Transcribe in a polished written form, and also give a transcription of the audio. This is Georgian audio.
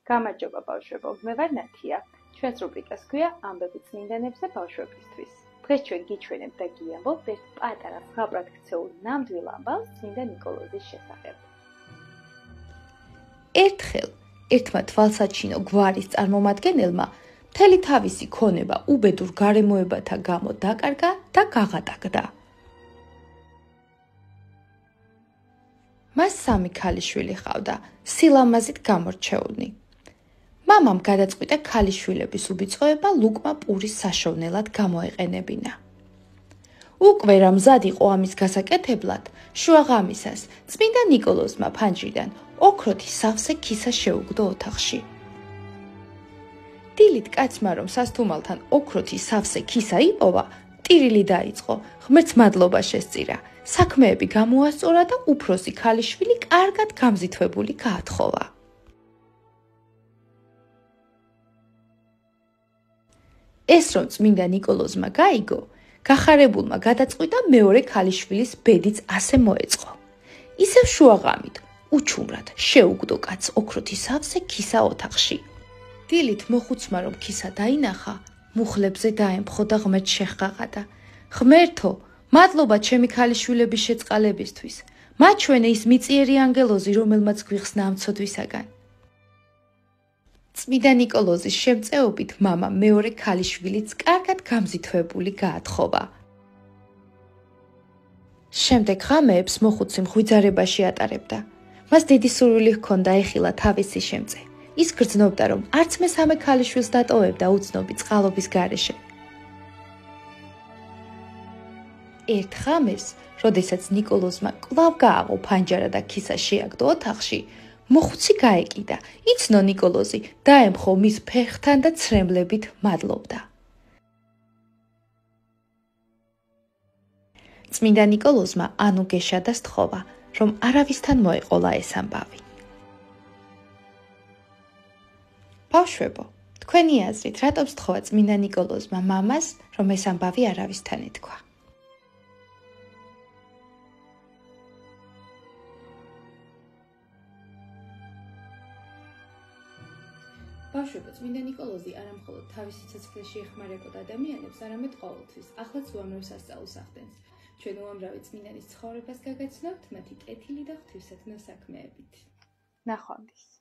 გამარჯობა ბავშვებო, მე ვარ ნათია. ჩვენს რუბრიკას გვია ამბები წმინდანებზე ბავშვებისთვის. დღეს ჩვენ გიჩვენებთ და გიამბობთ ერთ პატარა ზღაპრად ქცეულ ნამდვილ ამბავს წმინდა ნიკოლოზის შესახებ. ერთხელ ერთმა თვალსაჩინო გვარის წარმომადგენელმა მთელი თავისი ქონება უბედურ გარემოებათა გამო დაკარგა და გაღატაკდა. მას 3 ქალიშვილი ჰყავდა, სილამაზით გამორჩეულნი. მამამ გადაწყვიტა ქალიშვილების უბიწყოება ლუკმა პურის საშოვნელად გამოეყენებინა. უკვე რა მზად იყო ამის გასაკეთებლად, შუაღამისას წმინდა ნიკოლოზმა ფანჯრიდან ოქროთი სავსე ქისა შეუგდო ოთახში. დილით კაცმა რომ სასთუმალთან ოქროთი სავსე ქისა იპოვა, ტირილი დაიწყო, ღმერთს მადლობა შესწირა, საქმეები გამოასწორა და უფროსი ქალიშვილი კარგად გამზითვებული გაათხოვა. ეს რომ წმინდა ნიკოლოზმა გაიგო, გახარებულმა გადაწყვიტა მეორე ქალიშვილის ბედიც ასე მოეწყო. ისევ შუაღამით, უჩუმრად შეუგდო კაცს ოქროთი სავსე ქისა ოთახში. დილით მოხუცმა რომ ქისა დაინახა, მუხლებზე დაემხო და ღმერთს შეჰყაყადა. ღმერთო, მადლობა ჩემი ქალიშვილების შეწყალებისთვის. მაჩვენე ის მიწიერი ანგელოზი, რომელმაც გვიხსნა ამ ცოდვისაგან. წმინდა ნიკოლოზის შემწეობით მამა მეორე ქალიშვილიც კარგად გამზითვებული გაათხოვა. შემდეგ ღამეებს მოხუცი მღვიძარებაში ატარებდა. მას დიდი სურვილი ჰქონდა ეხილა თავისი შემწე. ის გრძნობდა, რომ არც მესამე ქალიშვილს დატოვებდა უცნობი წყალობის გარეშე. ერთ ღამეს, როდესაც ნიკოლოზმა კვლავ გააღო ფანჯარა და ქისა შეაგდო ოთახში, მოხუცი გაეკიდა, იცნო ნიკოლოზი, დაემხო მის ფეხთან და ცრემლებით მადლობდა. წმინდა ნიკოლოზმა ანუგეშა და სთხოვა, რომ არავისთან მოეყოლა ეს ამბავი. ბავშვებო, თქვენი აზრით, რატომ სთხოვა წმინდა ნიკოლოზმა მამას, რომ ეს ამბავი არავისთან ეთქვა? ბავშვებო, წმინდა ნიკოლოზი არა მხოლოდ თავის სიცოცხლეში ეხმარებოდა ადამიანებს, არამედ ყოველთვის, ახლაც უამრავ სასწაულს ახდენს. ჩვენ უამრავი წმინდანის ცხოვრებას გაგაცნობთ მათი კეთილი და ღვთივსათნო საქმეებით. ნახვამდის.